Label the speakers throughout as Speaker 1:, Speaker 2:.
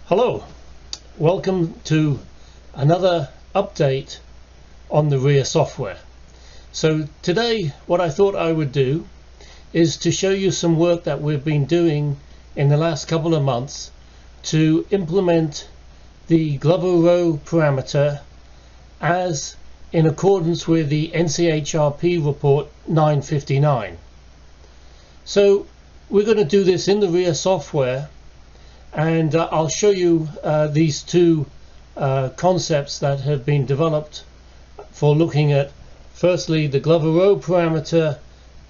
Speaker 1: Hello, welcome to another update on the RHEA software. So today what I thought I would do is to show you some work that we've been doing in the last couple of months to implement the Glover-Rowe parameter as in accordance with the NCHRP report 959. So we're going to do this in the RHEA software, and I'll show you these two concepts that have been developed for looking at firstly the Glover-Rowe parameter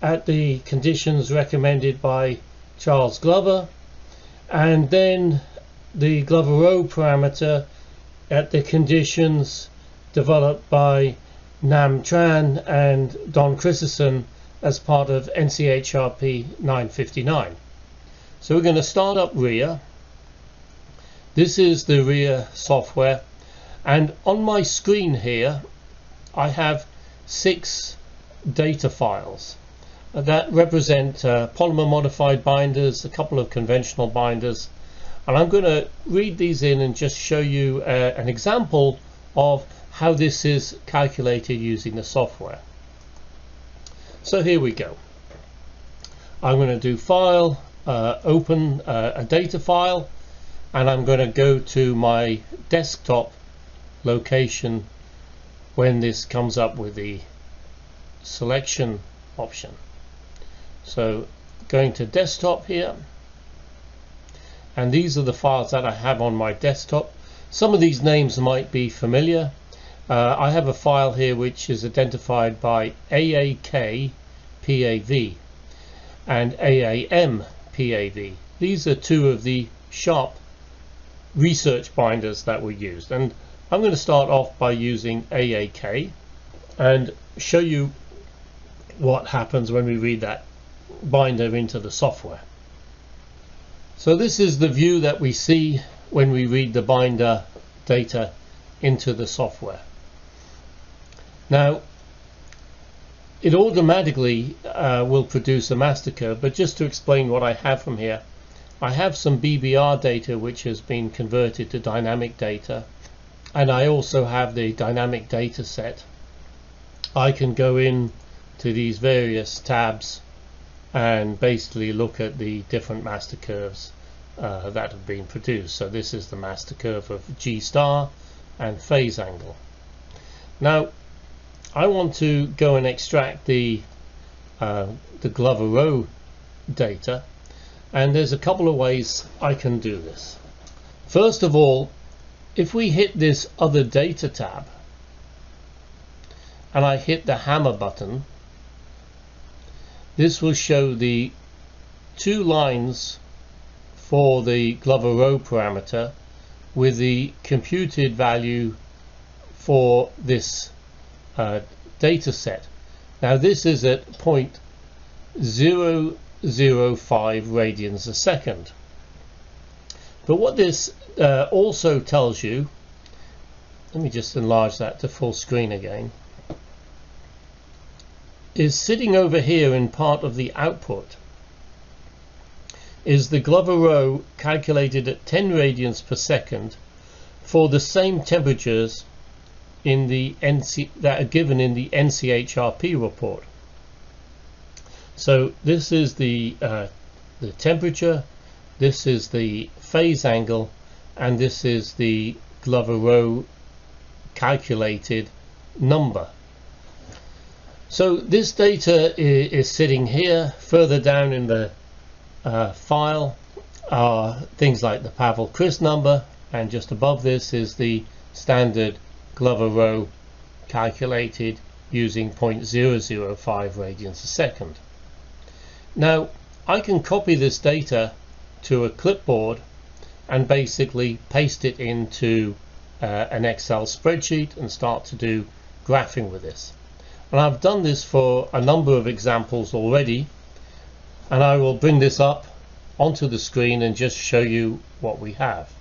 Speaker 1: at the conditions recommended by Charles Glover, and then the Glover-Rowe parameter at the conditions developed by Tran and Don Christensen as part of NCHRP 959. So we're going to start up RHEA. This is the RHEA software, and on my screen here I have 6 data files that represent polymer modified binders, a couple of conventional binders, and I'm going to read these in and just show you an example of how this is calculated using the software. So here we go. I'm going to do File, Open a data file, and I'm going to go to my desktop location when this comes up with the selection option. So going to desktop here, and these are the files that I have on my desktop. Some of these names might be familiar. I have a file here which is identified by AAK PAV and AAM PAV. These are two of the sharp research binders that were used, and I'm going to start off by using AAK and show you what happens when we read that binder into the software. So this is the view that we see when we read the binder data into the software. Now it automatically will produce a master curve, but just to explain what I have from here, I have some BBR data which has been converted to dynamic data, and I also have the dynamic data set. I can go in to these various tabs and basically look at the different master curves that have been produced. So this is the master curve of G star and phase angle. Now I want to go and extract the Glover-Rowe data, and there's a couple of ways I can do this. First of all, if we hit this other data tab and I hit the hammer button, this will show the 2 lines for the Glover-Rowe parameter with the computed value for this data set. Now this is at 0.005 radians a second. But what this also tells you, let me just enlarge that to full screen again, is sitting over here in part of the output is the Glover-Rowe calculated at 10 radians per second for the same temperatures in the that are given in the NCHRP report. So this is the temperature, this is the phase angle, and this is the Glover-Rowe calculated number. So this data is sitting here. Further down in the file are things like the Pavel-Chris number, and just above this is the standard Glover-Rowe calculated using 0.005 radians a second. Now I can copy this data to a clipboard and basically paste it into an Excel spreadsheet and start to do graphing with this. And I've done this for a number of examples already, and I will bring this up onto the screen and just show you what we have.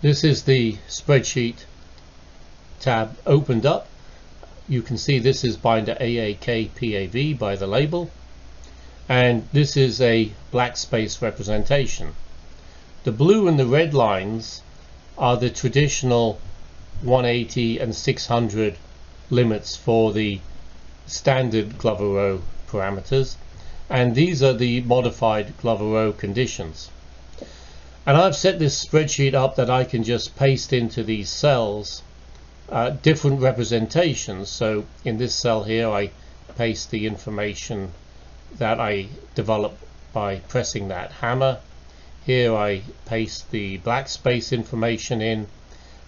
Speaker 1: This is the spreadsheet tab opened up. You can see this is binder AAK PAV by the label, and this is a black space representation. The blue and the red lines are the traditional 180 and 600 limits for the standard Glover-Rowe parameters, and these are the modified Glover-Rowe conditions. And I've set this spreadsheet up that I can just paste into these cells different representations. So in this cell here I paste the information that I developed by pressing that hammer. Here I paste the black space information in,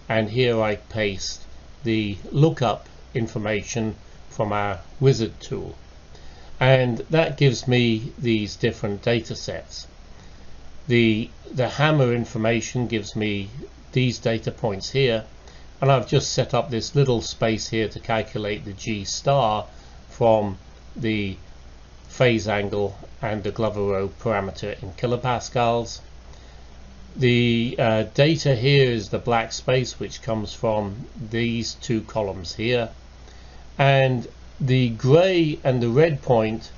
Speaker 1: and here I paste the lookup information from our wizard tool, and that gives me these different data sets. The hammer information gives me these data points here, and I've just set up this little space here to calculate the G star from the phase angle and the Glover-Rowe parameter in kilopascals. The data here is the black space, which comes from these two columns here, and the gray and the red point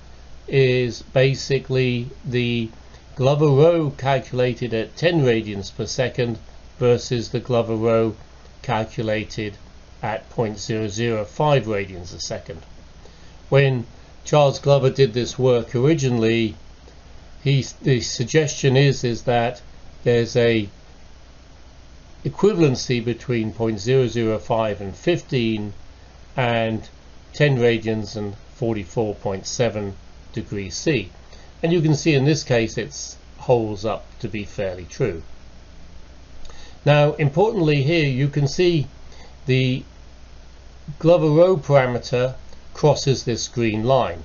Speaker 1: is basically the Glover-Rowe calculated at 10 radians per second versus the Glover-Rowe calculated at 0.005 radians a second. When Charles Glover did this work originally, the suggestion is that there's a equivalency between 0.005 and 15 and 10 radians and 44.7 degrees C. And you can see in this case it holds up to be fairly true. Now importantly here you can see the Glover-Rowe parameter crosses this green line.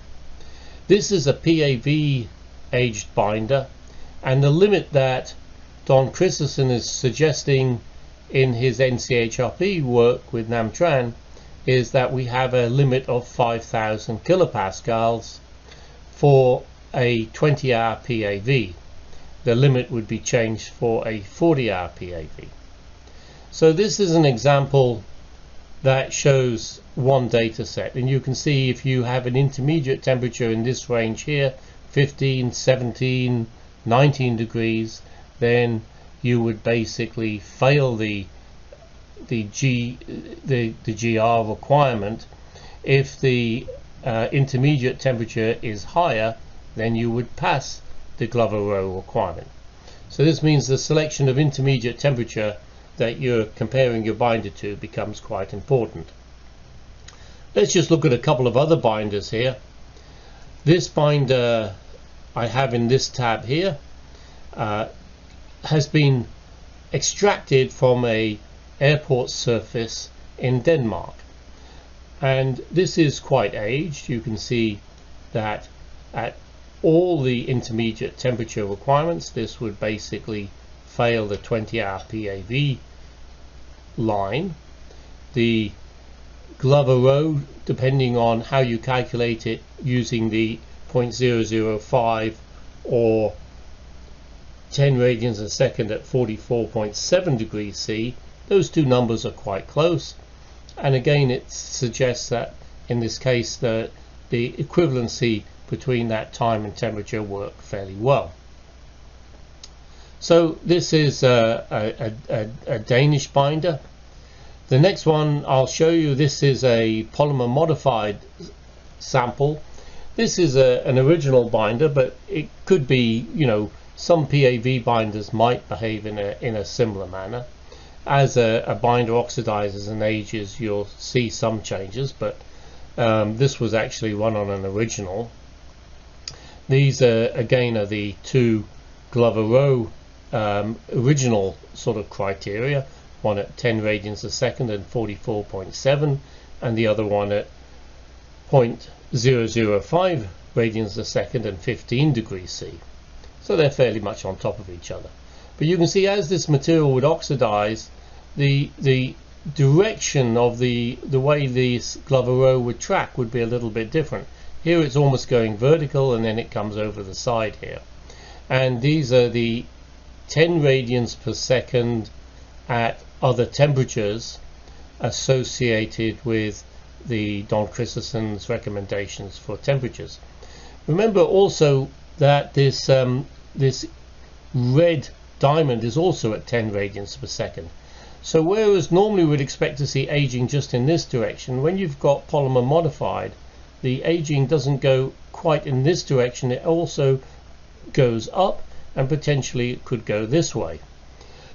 Speaker 1: This is a PAV aged binder, and the limit that Don Christensen is suggesting in his NCHRP work with Tran is that we have a limit of 5,000 kilopascals for a 20-hour PAV. The limit would be changed for a 40-hour PAV. So this is an example that shows one data set, and you can see if you have an intermediate temperature in this range here, 15, 17, 19 degrees, then you would basically fail the GR requirement. If the intermediate temperature is higher, then you would pass the Glover-Rowe requirement. So this means the selection of intermediate temperature that you're comparing your binder to becomes quite important. Let's just look at a couple of other binders here. This binder I have in this tab here has been extracted from a airport surface in Denmark, and this is quite aged. You can see that at all the intermediate temperature requirements this would basically fail the 20-hour PAV line. The Glover-Rowe, depending on how you calculate it using the 0.005 or 10 radians a second at 44.7 degrees C, those two numbers are quite close, and again it suggests that in this case the equivalency between that time and temperature work fairly well. So this is a Danish binder. The next one I'll show you, this is a polymer modified sample. This is an original binder, but it could be, you know, some PAV binders might behave in a similar manner. As a binder oxidizes and ages, you'll see some changes, but this was actually run on an original. These again are the two Glover-Rowe original sort of criteria, one at 10 radians a second and 44.7, and the other one at 0.005 radians a second and 15 degrees C. So they're fairly much on top of each other. But you can see as this material would oxidize, the direction of the way this Glover-Rowe would track would be a little bit different. Here it's almost going vertical, and then it comes over the side here. And these are the 10 radians per second at other temperatures associated with the Don Christensen's recommendations for temperatures. Remember also that this red diamond is also at 10 radians per second. So whereas normally we'd expect to see aging just in this direction, when you've got polymer modified, the aging doesn't go quite in this direction, it also goes up, and potentially it could go this way.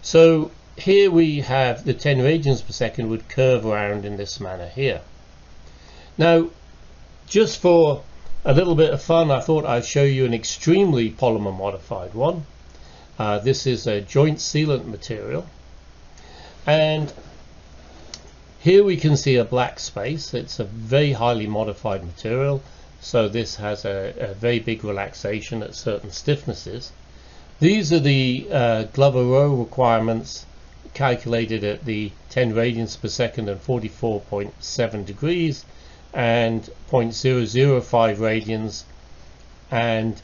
Speaker 1: So here we have the 10 radians per second would curve around in this manner here. Now, just for a little bit of fun, I thought I'd show you an extremely polymer modified one. This is a joint sealant material, and here we can see a black space. It's a very highly modified material, so this has a very big relaxation at certain stiffnesses. These are the Glover-Rowe requirements calculated at the 10 radians per second and 44.7 degrees and 0.005 radians and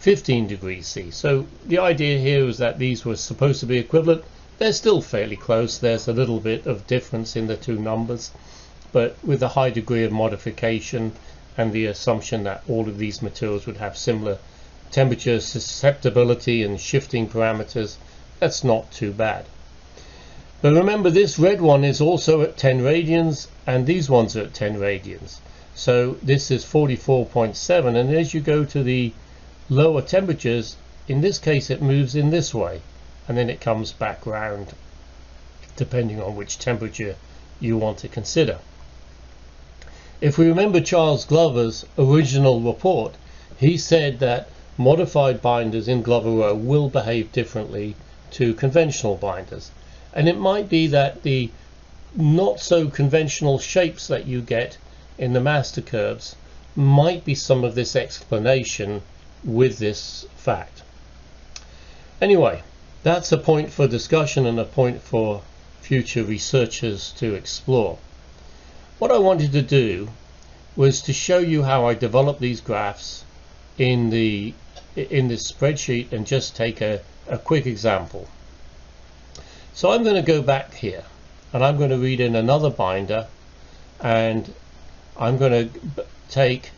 Speaker 1: 15 degrees C. So the idea here is that these were supposed to be equivalent. They're still fairly close. There's a little bit of difference in the two numbers, but with a high degree of modification and the assumption that all of these materials would have similar temperature susceptibility and shifting parameters, that's not too bad. But remember, this red one is also at 10 radians and these ones are at 10 radians. So this is 44.7, and as you go to the lower temperatures, in this case it moves in this way and then it comes back round depending on which temperature you want to consider. If we remember Charles Glover's original report, he said that modified binders in Glover-Rowe will behave differently to conventional binders, and it might be that the not so conventional shapes that you get in the master curves might be some of this explanation with this fact. Anyway, that's a point for discussion and a point for future researchers to explore. What I wanted to do was to show you how I develop these graphs in this spreadsheet and just take a quick example. So I'm going to go back here and I'm going to read in another binder, and I'm going to take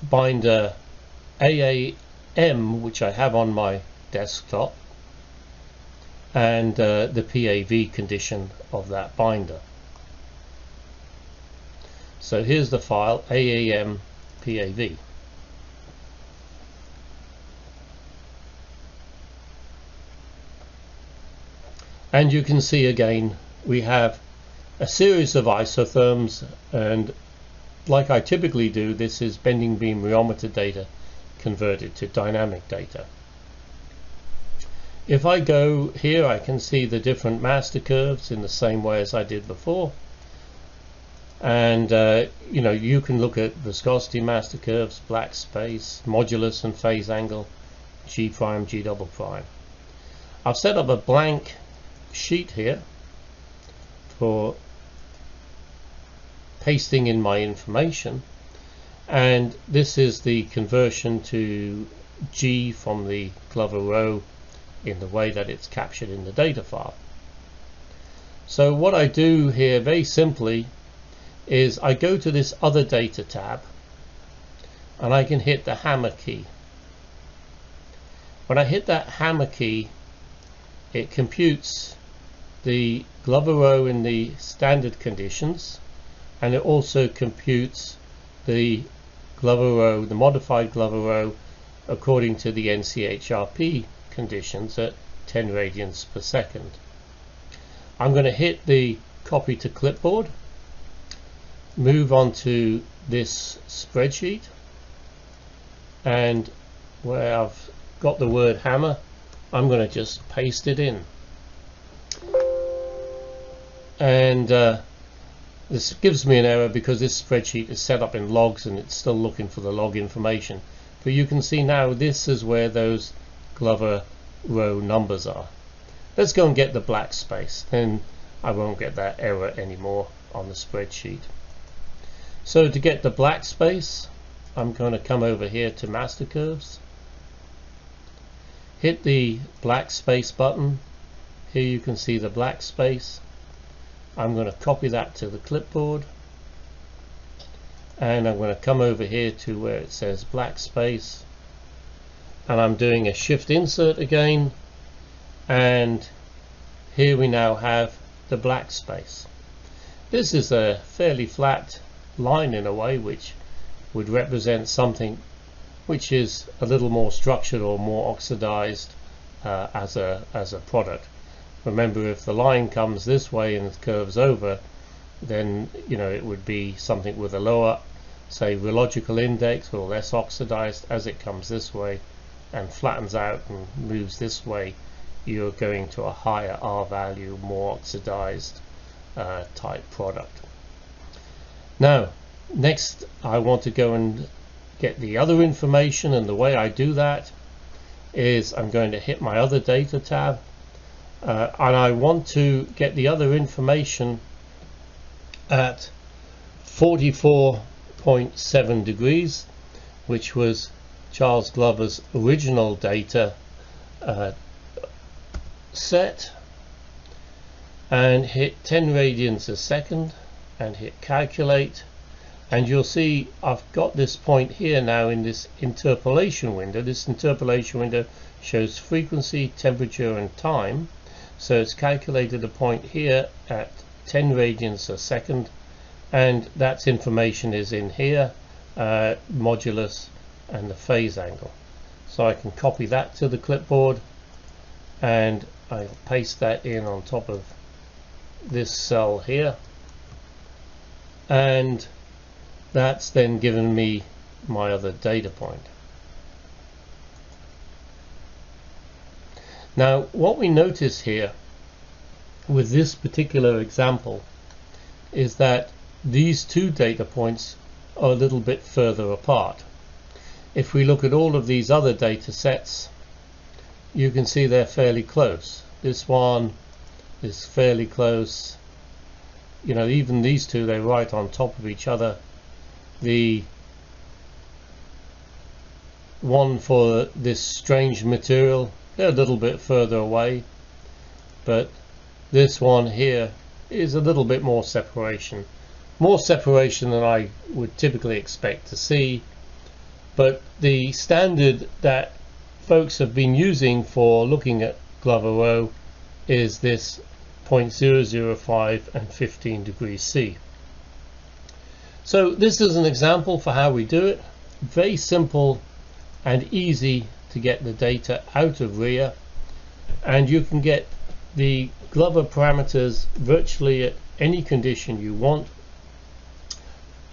Speaker 1: binder AAM, which I have on my desktop, and the PAV condition of that binder. So here's the file AAM PAV. And you can see again we have a series of isotherms, and like I typically do, this is bending beam rheometer data converted to dynamic data. If I go here, I can see the different master curves in the same way as I did before, and you know, you can look at viscosity master curves, black space, modulus and phase angle, G prime, G double prime. I've set up a blank sheet here for pasting in my information, and this is the conversion to G from the Glover-Rowe in the way that it's captured in the data file. So what I do here very simply is I go to this other data tab and I can hit the hammer key. When I hit that hammer key, it computes the Glover-Rowe in the standard conditions, and it also computes the Glover-Rowe, the modified Glover-Rowe, according to the NCHRP conditions at 10 radians per second. I'm going to hit the copy to clipboard, move on to this spreadsheet, and where I've got the word hammer, I'm going to just paste it in. And this gives me an error because this spreadsheet is set up in logs and it's still looking for the log information. But you can see now this is where those Glover-Rowe numbers are. Let's go and get the black space, then I won't get that error anymore on the spreadsheet. So to get the black space, I'm going to come over here to master curves, hit the black space button. Here you can see the black space. I'm going to copy that to the clipboard, and I'm going to come over here to where it says black space, and I'm doing a shift insert again, and here we now have the black space. This is a fairly flat line in a way, which would represent something which is a little more structured or more oxidized as a product. Remember, if the line comes this way and curves over, then it would be something with a lower, say, rheological index or less oxidized. As it comes this way and flattens out and moves this way, you're going to a higher R value, more oxidized type product. Now, next I want to go and get the other information, and the way I do that is I'm going to hit my other data tab, and I want to get the other information at 44.7 degrees, which was Charles Glover's original data set, and hit 10 radians a second and hit calculate, and you'll see I've got this point here now in this interpolation window. This interpolation window shows frequency, temperature and time, so it's calculated a point here at 10 radians a second, and that information is in here, modulus and the phase angle. So I can copy that to the clipboard and I'll paste that in on top of this cell here, and that's then given me my other data point. Now, what we notice here with this particular example is that these two data points are a little bit further apart. If we look at all of these other data sets, you can see they're fairly close. This one is fairly close. Even these two, they're right on top of each other. The one for this strange material, they're a little bit further away, but this one here is a little bit more separation than I would typically expect to see. But the standard that folks have been using for looking at Glover-Rowe is this 0.005 and 15 degrees C. So this is an example for how we do it. Very simple and easy to get the data out of RHEA, and you can get the Glover parameters virtually at any condition you want,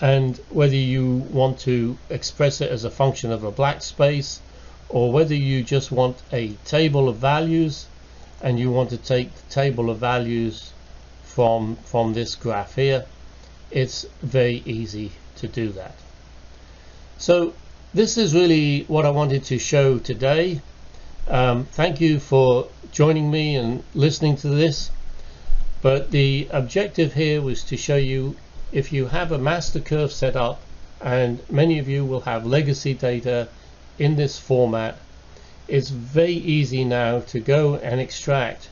Speaker 1: and whether you want to express it as a function of a black space, or whether you just want a table of values and you want to take the table of values from this graph here, it's very easy to do that. So this is really what I wanted to show today. Thank you for joining me and listening to this, but the objective here was to show you, if you have a master curve set up, and many of you will have legacy data in this format, it's very easy now to go and extract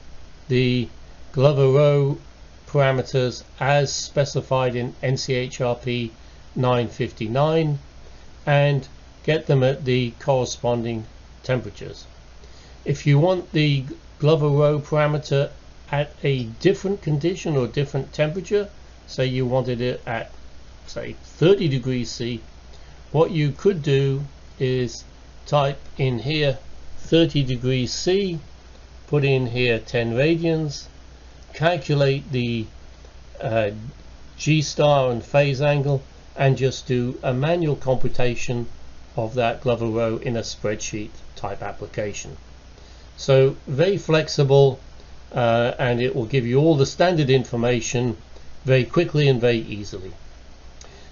Speaker 1: the Glover-Rowe parameters as specified in NCHRP 959 and get them at the corresponding temperatures. If you want the Glover-Rowe parameter at a different condition or different temperature, say you wanted it at, say, 30 degrees C, what you could do is type in here 30 degrees C, put in here 10 radians, calculate the G star and phase angle, and just do a manual computation of that Glover-Rowe in a spreadsheet type application. So very flexible, and it will give you all the standard information very quickly and very easily.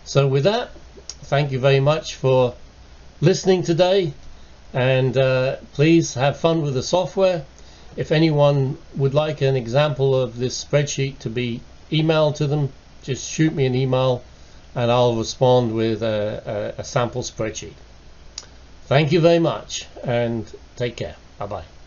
Speaker 1: So with that, thank you very much for listening today, and please have fun with the software. If anyone would like an example of this spreadsheet to be emailed to them, just shoot me an email and I'll respond with a sample spreadsheet. Thank you very much and take care. Bye bye.